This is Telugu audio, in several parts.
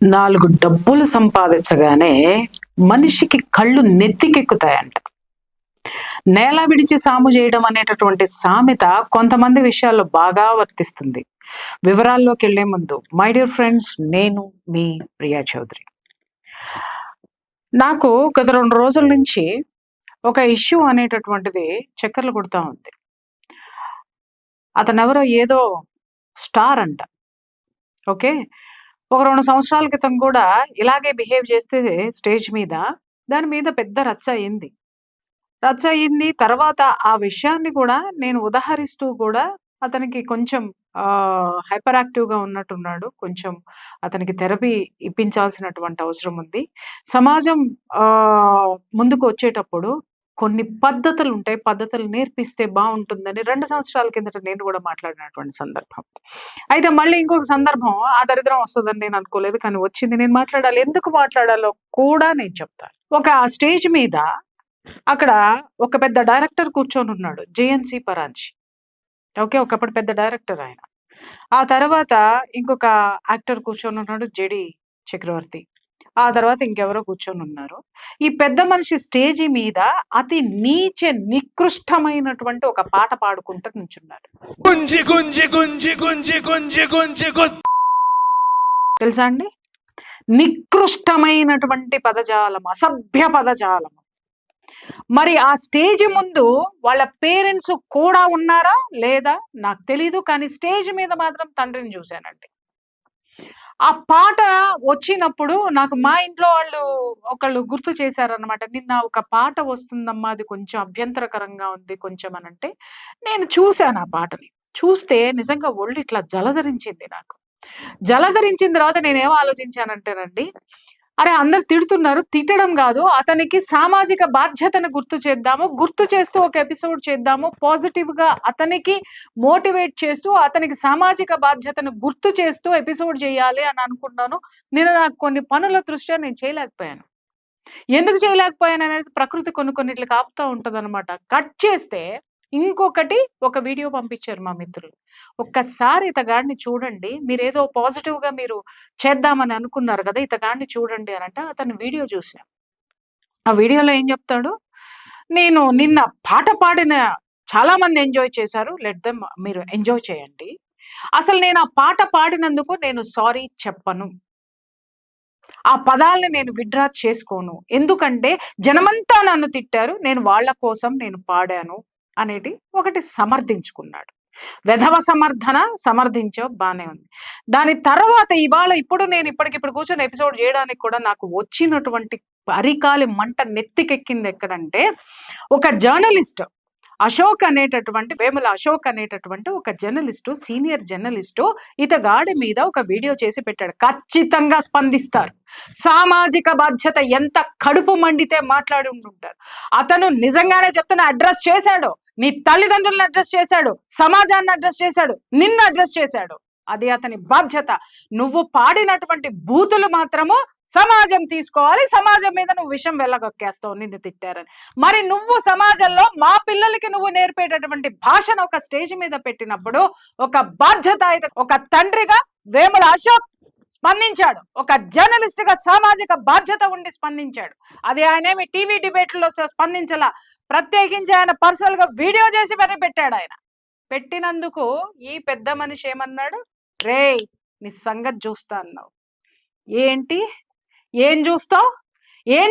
నాలుగు డబ్బులు సంపాదించగానే మనిషికి కళ్ళు నెత్తికెక్కుతాయంట. నేల విడిచి సాము చేయడం అనేటటువంటి సామెత కొంతమంది విషయాల్లో బాగా వర్తిస్తుంది. వివరాల్లోకి వెళ్లే ముందు మై డియర్ ఫ్రెండ్స్, నేను మీ ప్రియా చౌదరి. నాకు గత 2 రోజుల నుంచి ఒక ఇష్యూ అనేటటువంటిది చక్కర్లు కొడతా ఉంది. అతనెవరో ఏదో స్టార్ అంట. ఓకే. ఒక 2 సంవత్సరాల క్రితం కూడా ఇలాగే బిహేవ్ చేస్తే స్టేజ్ మీద, దాని మీద పెద్ద రచ్చ అయింది. తర్వాత ఆ విషయాన్ని కూడా నేను ఉదహరిస్తూ కూడా అతనికి కొంచెం హైపర్ యాక్టివ్‌గా ఉన్నట్టున్నాడు. కొంచెం అతనికి థెరపీ ఇప్పించాల్సినటువంటి అవసరం ఉంది. సమాజం ముందుకు వచ్చేటప్పుడు కొన్ని పద్ధతులుంటాయి. పద్ధతులు నేర్పిస్తే బావుంటుందని 2 సంవత్సరాల కిందట నేను కూడా మాట్లాడినటువంటి సందర్భం. అయితే మళ్ళీ ఇంకొక సందర్భం ఆ దరిద్రం వస్తదని నేను అనుకోలేదు. కానీ వచ్చింది. నేను మాట్లాడాలి. ఎందుకు మాట్లాడాలో కూడా నేను చెప్తాను. ఒక స్టేజ్ మీద అక్కడ ఒక పెద్ద డైరెక్టర్ కూర్చొనున్నాడు. 'జేఎన్‌సీ పరాంజీ'. ఓకే. ఒకప్పుడు పెద్ద డైరెక్టర్ ఆయన. ఆ తర్వాత ఇంకొక యాక్టర్ కూర్చొనున్నాడు 'జెడి చక్రవర్తి'. ఆ తర్వాత ఇంకెవరో కూర్చొనున్నారు. ఈ పెద్ద మనిషి స్టేజి మీద అతి నికృష్టమైనటువంటి ఒక పాట పాడుకుంటూ నుంచున్నాడు. గుంజి గుంజి గుంజి గుంజి గుంజి గుంజి తెలుసా అండి? నికృష్టమైనటువంటి పదజాలం, అసభ్య పదజాలం. మరి ఆ స్టేజ్ ముందు వాళ్ళ పేరెంట్స్ కూడా ఉన్నారా లేదా నాకు తెలీదు. కానీ స్టేజ్ మీద మాత్రం తండ్రిని చూశానండి. ఆ పాట వచ్చినప్పుడు నాకు మా ఇంట్లో వాళ్ళు ఒకళ్ళు గుర్తు చేశారనమాట. నిన్న ఒక పాట వస్తుందమ్మా, అది కొంచెం అభ్యంతరకరంగా ఉంది కొంచెం అనంటే, నేను చూశాను ఆ పాటని. చూస్తే నిజంగా ఒళ్ళు ఇట్లా జలధరించింది నాకు. జలధరించిన తర్వాత నేనేం ఆలోచించానంటేనండి, అరే అందరు తిడుతున్నారు, తిట్టడం కాదు, అతనికి సామాజిక బాధ్యతను గుర్తు చేద్దాము. గుర్తు చేస్తూ ఒక ఎపిసోడ్ చేద్దాము. పాజిటివ్‌గా అతనికి మోటివేట్ చేస్తూ, అతనికి సామాజిక బాధ్యతను గుర్తు చేస్తూ ఎపిసోడ్ చేయాలి అని అనుకున్నాను. నాకు కొన్ని పనుల దృష్ట్యా నేను చేయలేకపోయాను. ఎందుకు చేయలేకపోయాననేది ప్రకృతి కొన్నిట్లకి ఆపుతా ఉంటదనమాట. కట్ చేస్తే ఇంకొకటి ఒక వీడియో పంపించారు మా మిత్రులు. ఒక్కసారి ఇతగాడిని చూడండి. మీరేదో పాజిటివ్‌గా మీరు చేద్దామని అనుకున్నారు కదా! ఇతగాడిని చూడండి అనంటే అతని వీడియో చూసా. ఆ వీడియోలో ఏం చెప్తాడు? నేను నిన్న పాట పాడిన చాలా మంది ఎంజాయ్ చేశారు. లెట్ దెమ్, మీరు ఎంజాయ్ చేయండి. అసలు నేను ఆ పాట పాడినందుకు నేను సారీ చెప్పను. ఆ పదాల్ని నేను విత్‌డ్రా చేసుకోను. ఎందుకంటే జనమంతా నన్ను తిట్టారు. నేను వాళ్ళ కోసం నేను పాడాను అనేది ఒకటి సమర్థించుకున్నాడు. వెధవ సమర్థించావు, బానే ఉంది. దాని తర్వాత ఇప్పుడు నేను ఇప్పటికిప్పుడు కూర్చొని ఎపిసోడ్ చేయడానికి కూడా నాకు వచ్చినటువంటి అరికాలి మంట నెత్తికెక్కింది ఎక్కడంటే, ఒక జర్నలిస్ట్ వేముల అశోక్ అనేటటువంటి ఒక జర్నలిస్టు, సీనియర్ జర్నలిస్టు ఇతగాడి మీద ఒక వీడియో చేసి పెట్టాడు. ఖచ్చితంగా స్పందిస్తారు. సామాజిక బాధ్యత ఎంత కడుపు మండితే మాట్లాడి ఉంటుంటారు. అతను నిజంగానే చెప్తున్నా, అడ్రస్ చేశాడు. నీ తల్లిదండ్రులను అడ్రస్ చేశాడు, సమాజాన్ని అడ్రస్ చేశాడు, నిన్ను అడ్రస్ చేశాడు. అది అతని బాధ్యత. నువ్వు పాడినటువంటి బూతులు మాత్రము సమాజం తీసుకోవాలి. సమాజం మీద నువ్వు విషం వెళ్ళగొక్కేస్తావు నిన్ను తిట్టారని. మరి నువ్వు సమాజంలో మా పిల్లలకి నువ్వు నేర్పేటటువంటి భాషను ఒక స్టేజ్ మీద పెట్టినప్పుడు ఒక బాధ్యత, ఒక తండ్రిగా వేముల అశోక్ స్పందించాడు. ఒక జర్నలిస్ట్ గా సామాజిక బాధ్యత ఉండి స్పందించాడు. అది ఆయనేమి టీవీ డిబేట్లో స్పందించలా. ప్రత్యేకించి ఆయన పర్సనల్ గా వీడియో చేసి మరి పెట్టాడు. ఆయన పెట్టినందుకు ఈ పెద్ద మనిషి ఏమన్నాడు? రేయ్, నీ సంగతి చూస్తా అన్నావు. ఏంటి? ఏం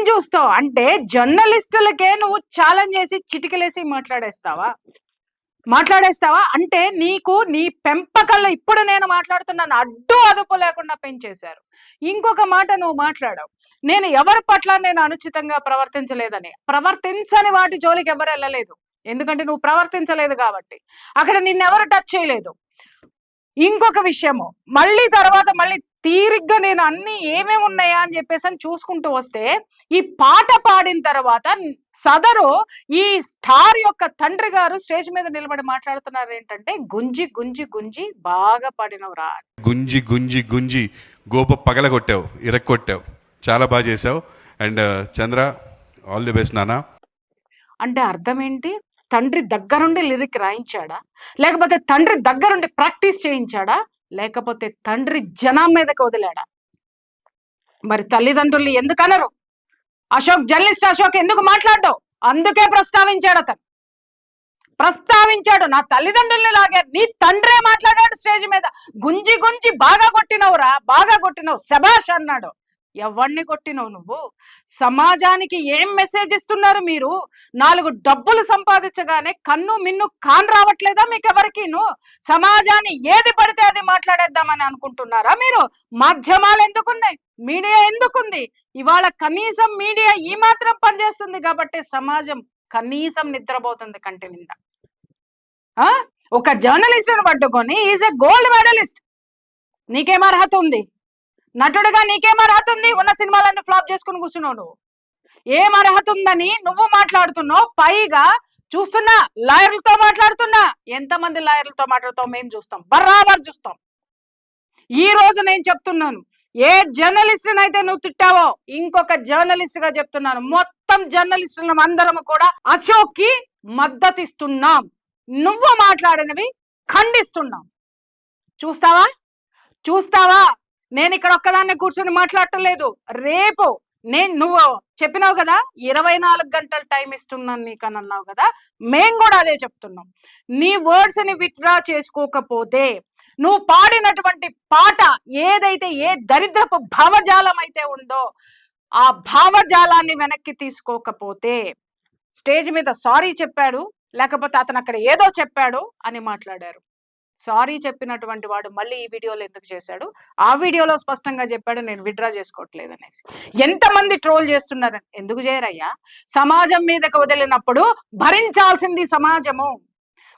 చూస్తావు అంటే జర్నలిస్టులకే నువ్వు ఛాలెంజ్ చేసి చిటికలేసి మాట్లాడేస్తావా అంటే నీకు నీ పెంపకల్లో ఇప్పుడు నేను మాట్లాడుతున్నాను, అడ్డు అదుపు లేకుండా పెంచేశారు. ఇంకొక మాట నువ్వు మాట్లాడావు, నేను ఎవరి పట్ల నేను అనుచితంగా ప్రవర్తించని వాటి జోలికి ఎవరు వెళ్ళలేదు. ఎందుకంటే నువ్వు ప్రవర్తించలేదు కాబట్టి అక్కడ నిన్నెవరు టచ్ చేయలేదు. ఇంకొక విషయము, మళ్ళీ తీరిగ్గా నేను అన్ని ఏమేమి ఉన్నాయా అని చెప్పేసి చూసుకుంటూ వస్తే, ఈ పాట పాడిన తర్వాత సదరు ఈ స్టార్ యొక్క తండ్రి గారు స్టేజ్ మీద నిలబడి మాట్లాడుతున్నారు ఏంటంటే, గుంజి గుంజి గుంజి బాగా పాడినవురా. గుంజి గుంజి గుంజి గోప పగలగొట్టావు, ఇరక్కొట్టావు, చాలా బాగా చేసావు. And Chandra, all the best నాన్న. అంటే అర్థం ఏంటి? తండ్రి దగ్గరుండి లిరిక్ రాయించాడా? లేకపోతే తండ్రి దగ్గరుండి ప్రాక్టీస్ చేయించాడా? లేకపోతే తండ్రి జనం మీదకి వదిలాడా? మరి తల్లిదండ్రుల్ని ఎందుకు అనరు? అశోక్ జర్నలిస్ట్ అశోక్ ఎందుకు మాట్లాడ్డావు? అందుకే ప్రస్తావించాడు అతను. ప్రస్తావించాడు, నా తల్లిదండ్రుల్ని లాగారు. నీ తండ్రే మాట్లాడాడు స్టేజ్ మీద, గుంజి గుంజి బాగా కొట్టినవురా, బాగా కొట్టినవు, శభాష్ అన్నాడు. ఎవరిని కొట్టినవు నువ్వు? సమాజానికి ఏం మెసేజ్ ఇస్తున్నారు మీరు? 4 డబ్బులు సంపాదించగానే కన్ను మిన్ను కాన్ రావట్లేదా మీకెవరికిను? సమాజాన్ని ఏది పడితే అది మాట్లాడేద్దామని అనుకుంటున్నారా మీరు? మాధ్యమాలు ఎందుకున్నాయి? మీడియా ఎందుకుంది? ఇవాళ కనీసం మీడియా ఈ మాత్రం పనిచేస్తుంది కాబట్టి సమాజం కనీసం నిద్రపోతుంది కంటి నిండా. ఒక జర్నలిస్ట్ని పట్టుకొని ఈజ్ ఎ గోల్డ్ మెడలిస్ట్, నీకేం అర్హత ఉంది? నటుడుగా నీకేం అర్హత ఉంది? ఉన్న సినిమాలన్నీ ఫ్లాప్ చేసుకుని కూర్చున్నావు నువ్వు. ఏం అర్హత ఉందని నువ్వు మాట్లాడుతున్నావు? పైగా చూస్తున్నా లాయర్లతో మాట్లాడుతున్నా. ఎంతమంది లాయర్లతో మాట్లాడుతావు? మేము చూస్తాం, బరాబర్ చూస్తాం. ఈ రోజు నేను చెప్తున్నాను, ఏ జర్నలిస్ట్ అయితే నువ్వు తిట్టావో ఇంకొక జర్నలిస్ట్ గా చెప్తున్నాను, మొత్తం జర్నలిస్టులను అందరం కూడా అశోక్ కి మద్దతు ఇస్తున్నాం. నువ్వు మాట్లాడినవి ఖండిస్తున్నాం. చూస్తావా చూస్తావా? నేను ఇక్కడ ఒక్కదాన్ని కూర్చొని మాట్లాడటలేదు. రేపు నువ్వు చెప్పినావు కదా 24 గంటలు టైం ఇస్తున్నాను నీకని అన్నావు కదా, మేం కూడా అదే చెప్తున్నాం. నీ వర్డ్స్ ని విత్డ్రా చేసుకోకపోతే, నువ్వు పాడినటువంటి పాట ఏదైతే ఏ దరిద్రపు భావజాలం అయితే ఉందో ఆ భావజాలాన్ని వెనక్కి తీసుకోకపోతే, స్టేజ్ మీద సారీ చెప్పాడు, లేకపోతే అతను అక్కడ ఏదో చెప్పాడు అని మాట్లాడారు. సారీ చెప్పినటువంటి వాడు మళ్ళీ ఈ వీడియోలో ఎందుకు చేశాడు? ఆ వీడియోలో స్పష్టంగా చెప్పాడు, నేను విత్డ్రా చేసుకోవట్లేదు అనేసి. ఎంతమంది ట్రోల్ చేస్తున్నారని. ఎందుకు చేయరయ్యా? సమాజం మీదకి వదిలినప్పుడు భరించాల్సింది సమాజము.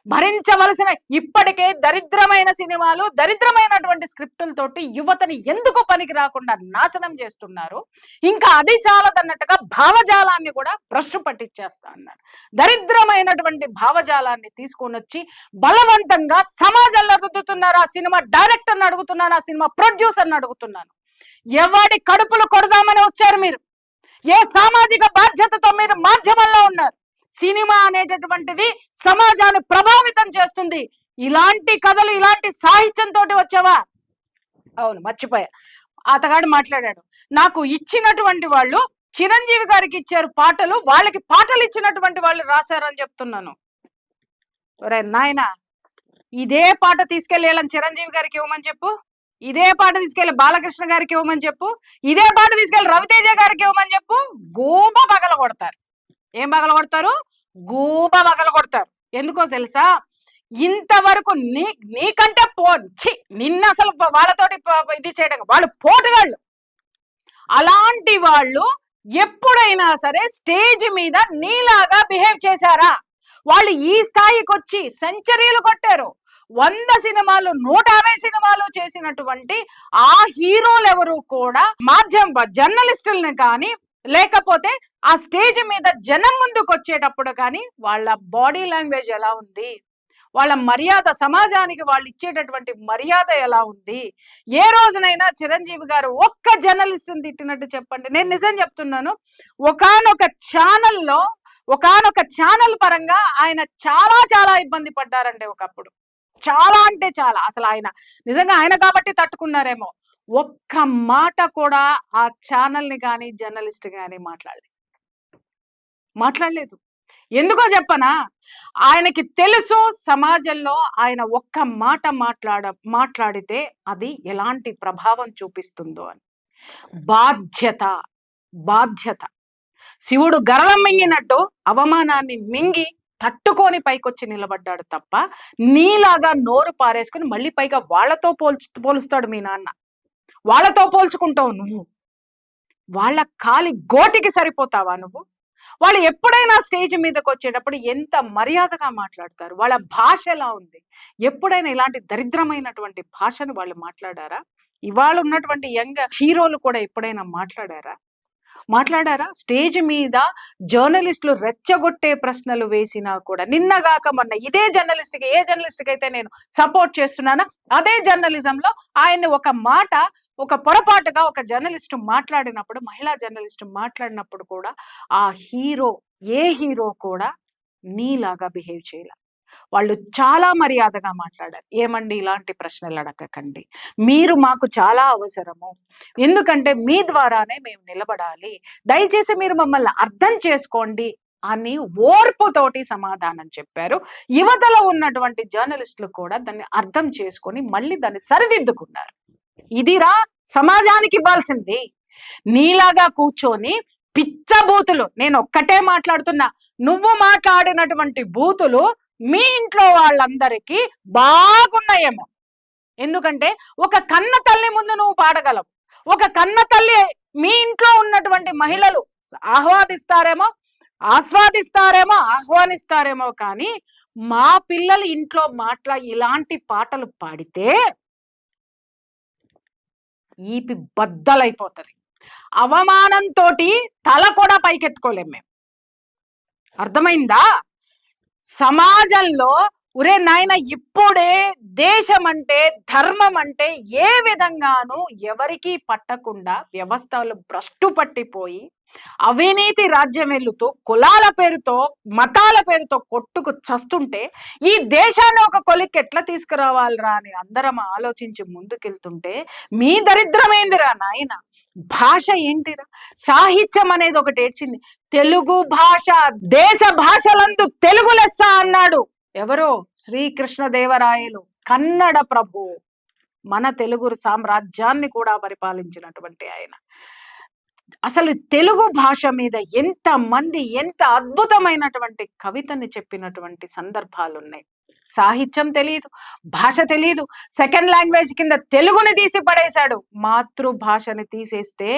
భరించవలసిన ఇప్పటికే దరిద్రమైన సినిమాలు, దరిద్రమైనటువంటి స్క్రిప్టులతోటి యువతని ఎందుకు పనికి రాకుండా నాశనం చేస్తున్నారు. ఇంకా అది చాలదన్నట్టుగా భావజాలాన్ని కూడా భ్రష్టు పట్టించేస్తా అన్నాడు. దరిద్రమైనటువంటి భావజాలాన్ని తీసుకొని వచ్చి బలవంతంగా సమాజంలో రుద్దుతున్నారు. ఆ సినిమా డైరెక్టర్ని అడుగుతున్నాను, ఆ సినిమా ప్రొడ్యూసర్ని అడుగుతున్నాను, ఎవడి కడుపులు కొడదామని వచ్చారు మీరు? ఏ సామాజిక బాధ్యతతో మీరు మాధ్యమంలో ఉన్నారు? సినిమా అనేటటువంటిది సమాజాన్ని ప్రభావితం చేస్తుంది. ఇలాంటి కథలు, ఇలాంటి సాహిత్యంతో వచ్చావా? అవును, మర్చిపోయా. అతగాడు మాట్లాడాడు, నాకు ఇచ్చినటువంటి వాళ్ళు చిరంజీవి గారికి ఇచ్చారు పాటలు, వాళ్ళకి పాటలు ఇచ్చినటువంటి వాళ్ళు రాశారని చెప్తున్నాను. ఒరే నాయనా, ఇదే పాట తీసుకెళ్లి చిరంజీవి గారికి ఇవ్వమని చెప్పు, ఇదే పాట తీసుకెళ్లి బాలకృష్ణ గారికి ఇవ్వమని చెప్పు, ఇదే పాట తీసుకెళ్లి రవితేజ గారికి ఇవ్వమని చెప్పు, గూబ పగల కొడతారు. ఏం పగల కొడతారు? గూబ పగల కొడతారు. ఎందుకో తెలుసా? ఇంతవరకు నీకంటే నిన్న అసలు వాళ్ళతోటి ఇది చేయడం, వాళ్ళు పోటుగాళ్ళు. అలాంటి వాళ్ళు ఎప్పుడైనా సరే స్టేజ్ మీద నీలాగా బిహేవ్ చేశారా? వాళ్ళు ఈ స్థాయికి వచ్చి సెంచరీలు కొట్టారు. 100 సినిమాలు, 150 సినిమాలు చేసినటువంటి ఆ హీరోలు ఎవరు కూడా మాధ్యమ జర్నలిస్టుల్ని కానీ, లేకపోతే ఆ స్టేజ్ మీద జనం ముందుకు వచ్చేటప్పుడు కానీ వాళ్ళ బాడీ లాంగ్వేజ్ ఎలా ఉంది, వాళ్ళ మర్యాద, సమాజానికి వాళ్ళు ఇచ్చేటటువంటి మర్యాద ఎలా ఉంది? ఏ రోజునైనా చిరంజీవి గారు ఒక్క జర్నలిస్ట్ని తిట్టినట్టు చెప్పండి. నేను నిజం చెప్తున్నాను, ఒకానొక ఛానల్ పరంగా ఆయన చాలా చాలా ఇబ్బంది పడ్డారండి ఒకప్పుడు. చాలా అంటే చాలా. అసలు ఆయన నిజంగా ఆయన కాబట్టి తట్టుకున్నారేమో. ఒక్క మాట కూడా ఆ ఛానల్ని కానీ జర్నలిస్ట్ కానీ మాట్లాడలేదు. ఎందుకో చెప్పనా? ఆయనకి తెలుసు సమాజంలో ఆయన ఒక్క మాట మాట్లాడితే అది ఎలాంటి ప్రభావం చూపిస్తుందో అని. బాధ్యత. శివుడు గరళం మింగినట్టు అవమానాన్ని మింగి తట్టుకొని పైకొచ్చి నిలబడ్డాడు తప్ప, నీలాగా నోరు పారేసుకుని మళ్ళీ పైగా వాళ్ళతో పోలుస్తాడు మీ నాన్న. వాళ్ళతో పోల్చుకుంటావు నువ్వు. వాళ్ళ కాలి గోటికి సరిపోతావా నువ్వు? వాళ్ళు ఎప్పుడైనా స్టేజ్ మీదకి వచ్చేటప్పుడు ఎంత మర్యాదగా మాట్లాడతారు? వాళ్ళ భాష ఎలా ఉంది? ఎప్పుడైనా ఇలాంటి దరిద్రమైనటువంటి భాషను వాళ్ళు మాట్లాడారా? ఇవాళ ఉన్నటువంటి యంగ్ హీరోలు కూడా ఎప్పుడైనా మాట్లాడారా? స్టేజ్ మీద జర్నలిస్టులు రెచ్చగొట్టే ప్రశ్నలు వేసినా కూడా, నిన్నగాక మొన్న ఇదే జర్నలిస్ట్కి, ఏ జర్నలిస్ట్కి అయితే నేను సపోర్ట్ చేస్తున్నానో అదే జర్నలిజంలో ఆయన్ని ఒక పొరపాటుగా ఒక జర్నలిస్ట్ మాట్లాడినప్పుడు, మహిళా జర్నలిస్ట్ మాట్లాడినప్పుడు కూడా ఆ హీరో, ఏ హీరో కూడా నీలాగా బిహేవ్ చేయాల. వాళ్ళు చాలా మర్యాదగా మాట్లాడారు. ఏమండి ఇలాంటి ప్రశ్నలు అడగకండి. మీరు మాకు చాలా అవసరము. ఎందుకంటే మీ ద్వారానే మేము నిలబడాలి. దయచేసి మీరు మమ్మల్ని అర్థం చేసుకోండి అని ఓర్పుతోటి సమాధానం చెప్పారు. యువతల ఉన్నటువంటి జర్నలిస్టులు కూడా దాన్ని అర్థం చేసుకొని మళ్ళీ దాన్ని సరిదిద్దుకున్నారు. ఇదిరా సమాజానికి ఇవ్వాల్సింది. నీలాగా కూర్చొని పిచ్చ బూతులు, నేను ఒక్కటే మాట్లాడుతున్నా, నువ్వు మాట్లాడినటువంటి బూతులు మీ ఇంట్లో వాళ్ళందరికీ బాగున్నాయేమో. ఎందుకంటే ఒక కన్న తల్లి ముందు నువ్వు పాడగలవు. ఒక కన్న తల్లి మీ ఇంట్లో ఉన్నటువంటి మహిళలు ఆహ్వానిస్తారేమో కానీ మా పిల్లలు ఇంట్లో ఇలాంటి పాటలు పాడితే ఈపి బద్దలైపోతుంది. అవమానంతో తల కూడా పైకెత్తుకోలేం మేము. అర్థమైందా? సమాజంలో ఒరే నాయన, ఇప్పుడే దేశం అంటే ధర్మం అంటే ఏ విధంగానూ ఎవరికీ పట్టకుండా వ్యవస్థలు భ్రష్టు పట్టిపోయి అవినీతి రాజ్యం వెళ్తూ కులాల పేరుతో మతాల పేరుతో కొట్టుకు చస్తుంటే ఈ దేశాన్ని ఒక కొలిక్కి ఎట్లా తీసుకురావాలరా అని అందరం ఆలోచించి ముందుకెళ్తుంటే మీ దరిద్రమేందిరా నాయన? భాష ఏంటిరా? సాహిత్యం అనేది ఒకటి ఏడ్చింది. తెలుగు భాష దేశ భాషలందు తెలుగు లెస్స అన్నాడు. ఎవరో? శ్రీకృష్ణదేవరాయలు, కన్నడ ప్రభు, మన తెలుగు సామ్రాజ్యాన్ని కూడా పరిపాలించినటువంటి ఆయన. అసలు తెలుగు భాష మీద ఎంత అద్భుతమైనటువంటి కవితని చెప్పినటువంటి సందర్భాలు ఉన్నాయి. సాహిత్యం తెలియదు, భాష తెలియదు, సెకండ్ లాంగ్వేజ్ కింద తెలుగుని తీసి పడేశాడు. మాతృభాషని తీసేస్తే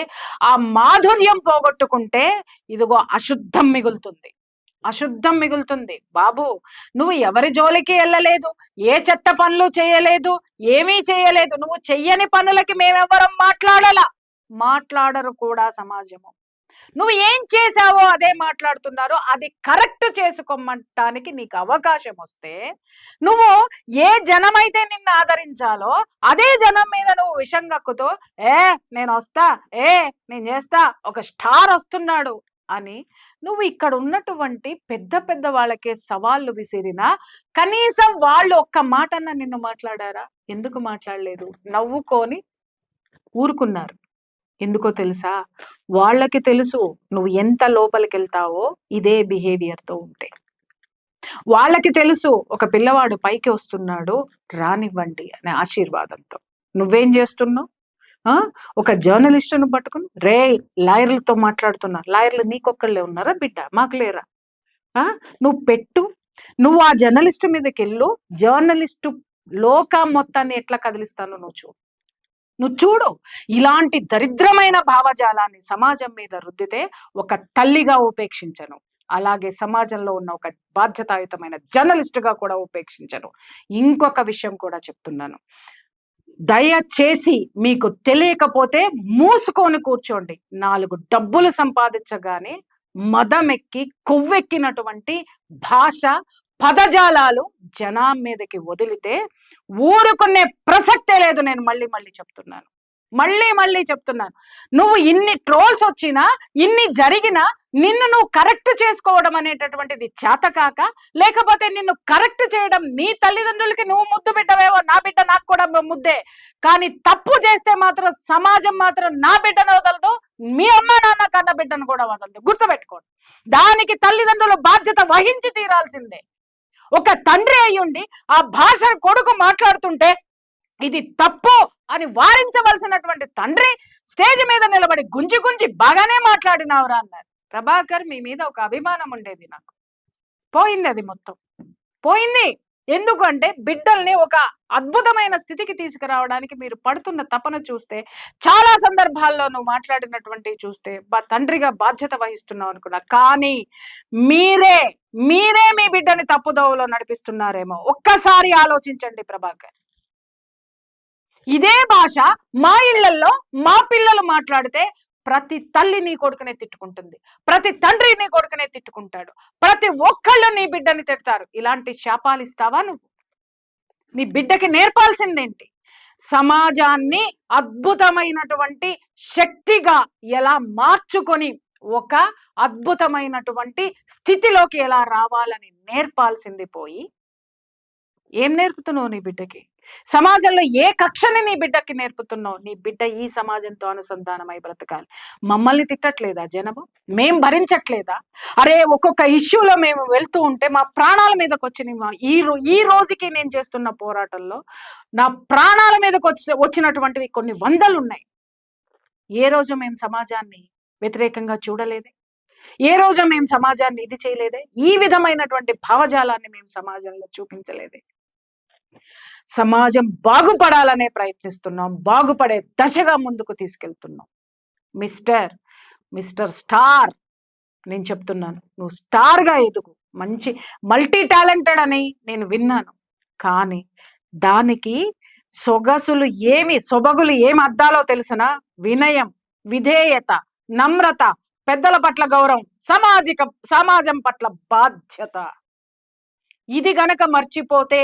ఆ మాధుర్యం పోగొట్టుకుంటే ఇదిగో అశుద్ధం మిగులుతుంది. బాబు, నువ్వు ఎవరి జోలికి వెళ్ళలేదు, ఏ చెత్త పనులు చేయలేదు, ఏమీ చేయలేదు. నువ్వు చెయ్యని పనులకి మేమెవ్వరం మాట్లాడరు కూడా సమాజము. నువ్వు ఏం చేశావో అదే మాట్లాడుతున్నారు. అది కరెక్ట్ చేసుకోమంటానికి నీకు అవకాశం వస్తే నువ్వు ఏ జనమైతే నిన్ను ఆదరించాలో అదే జనం మీద నువ్వు విషం కక్కుతూ నేను వస్తా, నేను చేస్తా, ఒక స్టార్ వస్తున్నాడు అని నువ్వు ఇక్కడ ఉన్నటువంటి పెద్ద వాళ్ళకే సవాళ్ళు విసిరినా కనీసం వాళ్ళు ఒక్క మాటన్నా నిన్ను మాట్లాడారా? ఎందుకు మాట్లాడలేదు? నవ్వుకొని ఊరుకున్నారు. ఎందుకో తెలుసా? వాళ్ళకి తెలుసు నువ్వు ఎంత లోపలికి వెళ్తావో ఇదే బిహేవియర్తో ఉంటే. వాళ్ళకి తెలుసు ఒక పిల్లవాడు పైకి వస్తున్నాడు, రానివ్వండి అనే ఆశీర్వాదంతో. నువ్వేం చేస్తున్నావు? ఒక జర్నలిస్టును పట్టుకుని లాయర్లతో మాట్లాడుతున్నా. లాయర్లు నీకొక్కళ్ళే ఉన్నారా బిడ్డ? మాకు లేరా? నువ్వు ఆ జర్నలిస్టు మీదకి వెళ్ళు. జర్నలిస్టు లోకం మొత్తాన్ని ఎట్లా కదిలిస్తానో నువ్వు చూడు. ఇలాంటి దరిద్రమైన భావజాలాన్ని సమాజం మీద రుద్దితే ఒక తల్లిగా ఉపేక్షించను, అలాగే సమాజంలో ఉన్న ఒక బాధ్యతాయుతమైన జర్నలిస్టుగా కూడా ఉపేక్షించను. ఇంకొక విషయం కూడా చెప్తున్నాను, దయచేసి మీకు తెలియకపోతే మూసుకొని కూర్చోండి. 4 డబ్బులు సంపాదించగానే మదమెక్కి కొవ్వెక్కినటువంటి భాష పదజాలాలు జనం మీదకి వదిలితే ఊరుకునే ప్రసక్తే లేదు. నేను మళ్ళీ చెప్తున్నాను, నువ్వు ఇన్ని ట్రోల్స్ వచ్చినా, ఇన్ని జరిగినా నిన్ను నువ్వు కరెక్ట్ చేసుకోవడం అనేటటువంటిది చేతకాక, లేకపోతే నిన్ను కరెక్ట్ చేయడం నీ తల్లిదండ్రులకి నువ్వు ముద్దు బిడ్డవేవో, నా బిడ్డ నాకు కూడా ముద్దే, కానీ తప్పు చేస్తే మాత్రం సమాజం మాత్రం నా బిడ్డను వదలదు, మీ అమ్మ నాన్న కన్న బిడ్డను కూడా వదలదు. గుర్తుపెట్టుకోండి. దానికి తల్లిదండ్రులు బాధ్యత వహించి తీరాల్సిందే. ఒక తండ్రి అయ్యుండి ఆ భాష కొడుకు మాట్లాడుతుంటే ఇది తప్పు అని వారించవలసినటువంటి తండ్రి స్టేజ్ మీద నిలబడి గుంజి బాగానే మాట్లాడినావురా అన్నారు. ప్రభాకర్, మీ మీద ఒక అభిమానం ఉండేది నాకు, పోయింది. అది మొత్తం పోయింది. ఎందుకంటే బిడ్డల్ని ఒక అద్భుతమైన స్థితికి తీసుకురావడానికి మీరు పడుతున్న తపన చూస్తే, చాలా సందర్భాల్లో నువ్వు మాట్లాడినటువంటి చూస్తే తండ్రిగా బాధ్యత వహిస్తున్నావు అనుకున్నా. కానీ మీరే మీ బిడ్డని తప్పుదోవలో నడిపిస్తున్నారేమో. ఒక్కసారి ఆలోచించండి ప్రభాకర్. ఇదే భాష మా ఇళ్లలో మా పిల్లలు మాట్లాడితే ప్రతి తల్లి నీ కొడుకునే తిట్టుకుంటుంది, ప్రతి తండ్రి నీ కొడుకునే తిట్టుకుంటాడు, ప్రతి ఒక్కళ్ళు నీ బిడ్డని తిడతారు. ఇలాంటి శాపాలు ఇస్తావా నువ్వు? నీ బిడ్డకి నేర్పాల్సిందేంటి? సమాజాన్ని అద్భుతమైనటువంటి శక్తిగా ఎలా మార్చుకొని ఒక అద్భుతమైనటువంటి స్థితిలోకి ఎలా రావాలని నేర్పాల్సింది పోయి ఏం నేర్పుతున్నావు నీ బిడ్డకి? సమాజంలో ఏ కక్షని నీ బిడ్డకి నేర్పుతున్నావు? నీ బిడ్డ ఈ సమాజంతో అనుసంధానమై బ్రతకాలి. మమ్మల్ని తిట్టట్లేదా జనము? మేం భరించట్లేదా? అరే ఒక్కొక్క ఇష్యూలో మేము వెళ్తూ ఉంటే మా ప్రాణాల మీదకొచ్చిన ఈ రోజుకి నేను చేస్తున్న పోరాటంలో నా ప్రాణాల మీదకి వచ్చినటువంటివి కొన్ని వందలున్నాయి. ఏ రోజు మేము సమాజాన్ని వ్యతిరేకంగా చూడలేదే? ఏ రోజు మేము సమాజాన్ని ఇది చేయలేదే? ఈ విధమైనటువంటి భావజాలాన్ని మేము సమాజంలో చూపించలేదే? సమాజం బాగుపడాలనే ప్రయత్నిస్తున్నాం. బాగుపడే దశగా ముందుకు తీసుకెళ్తున్నాం. మిస్టర్ స్టార్, నేను చెప్తున్నాను, నువ్వు స్టార్గా ఎదుగు. మంచి మల్టీ టాలెంటెడ్ అని నేను విన్నాను. కానీ దానికి సొబగులు ఏమి అద్దాలో తెలిసిన? వినయం, విధేయత, నమ్రత, పెద్దల పట్ల గౌరవం, సమాజం పట్ల బాధ్యత. ఇది గనక మర్చిపోతే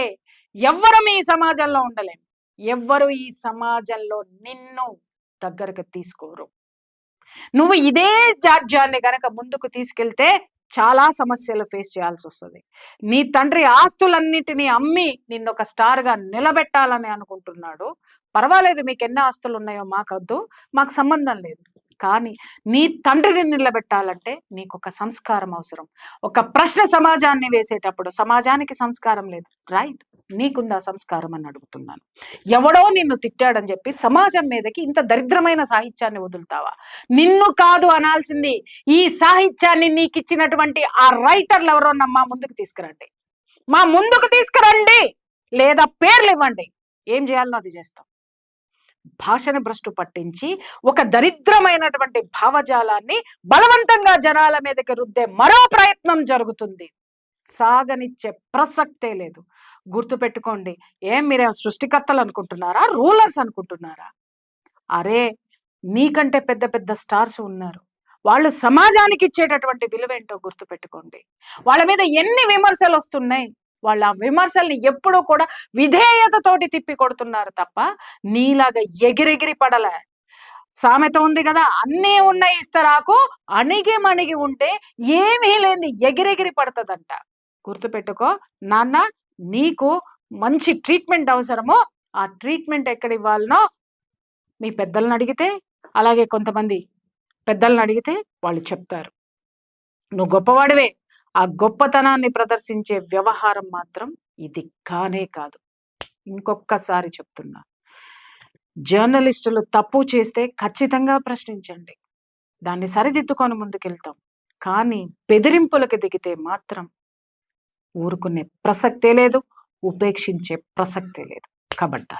ఎవ్వరం ఈ సమాజంలో ఉండలేం. ఎవ్వరు ఈ సమాజంలో నిన్ను దగ్గరకు తీసుకోరు. నువ్వు ఇదే జాడ్యాన్ని గనక ముందుకు తీసుకెళ్తే చాలా సమస్యలు ఫేస్ చేయాల్సి వస్తుంది. నీ తండ్రి ఆస్తులన్నిటినీ అమ్మి నిన్ను ఒక స్టార్గా నిలబెట్టాలని అనుకుంటున్నాడు. పర్వాలేదు, మీకు ఎన్ని ఆస్తులు ఉన్నాయో మాకొద్దు, మాకు సంబంధం లేదు. కానీ నీ తండ్రిని నిలబెట్టాలంటే నీకు ఒక సంస్కారం అవసరం. ఒక ప్రశ్న సమాజాన్ని వేసేటప్పుడు సమాజానికి సంస్కారం లేదు, రైట్? నీకుందా సంస్కారం అని అడుగుతున్నాను. ఎవడో నిన్ను తిట్టాడని చెప్పి సమాజం మీదకి ఇంత దరిద్రమైన సాహిత్యాన్ని వదులుతావా? నిన్ను కాదు అనాల్సింది, ఈ సాహిత్యాన్ని నీకు ఇచ్చినటువంటి ఆ రైటర్లు ఎవరో మా ముందుకు తీసుకురండి, లేదా పేర్లు ఇవ్వండి. ఏం చేయాలో అది చేస్తాం. భాషను భ్రష్టు పట్టించి ఒక దరిద్రమైనటువంటి భావజాలాన్ని బలవంతంగా జనాల మీదకి రుద్దే మరో ప్రయత్నం జరుగుతుంది. సాగనిచ్చే ప్రసక్తే లేదు. గుర్తుపెట్టుకోండి. మీరేం సృష్టికర్తలు అనుకుంటున్నారా? రూలర్స్ అనుకుంటున్నారా? అరే, నీకంటే పెద్ద పెద్ద స్టార్స్ ఉన్నారు. వాళ్ళు సమాజానికి ఇచ్చేటటువంటి విలువేంటో గుర్తుపెట్టుకోండి. వాళ్ళ మీద ఎన్ని విమర్శలు వస్తున్నాయి, వాళ్ళ విమర్శల్ని ఎప్పుడూ కూడా విధేయతతోటి తిప్పి కొడుతున్నారు తప్ప నీలాగా ఎగిరెగిరి పడలే. సామెత ఉంది కదా, అన్నీ ఉన్న ఇస్తరాకు అణిగి ఉంటే ఏమీ లేని ఎగిరెగిరి పడుతుందంట. గుర్తుపెట్టుకో నాన్న, నీకు మంచి ట్రీట్మెంట్ అవసరమో ఆ ట్రీట్మెంట్ ఎక్కడ ఇవ్వాలనో మీ పెద్దలను అడిగితే, అలాగే కొంతమంది పెద్దలను అడిగితే వాళ్ళు చెప్తారు. నువ్వు గొప్పవాడివే. ఆ గొప్పతనాన్ని ప్రదర్శించే వ్యవహారం మాత్రం ఇది కానే కాదు. ఇంకొకసారి చెప్తున్నా, జర్నలిస్టులు తప్పు చేస్తే ఖచ్చితంగా ప్రశ్నించండి, దాన్ని సరిదిద్దుకొని ముందుకెళ్తాం. కానీ బెదిరింపులకు దిగితే మాత్రం ఊరుకునే ప్రసక్తే లేదు, ఉపేక్షించే ప్రసక్తే లేదు. ఖబర్దార్.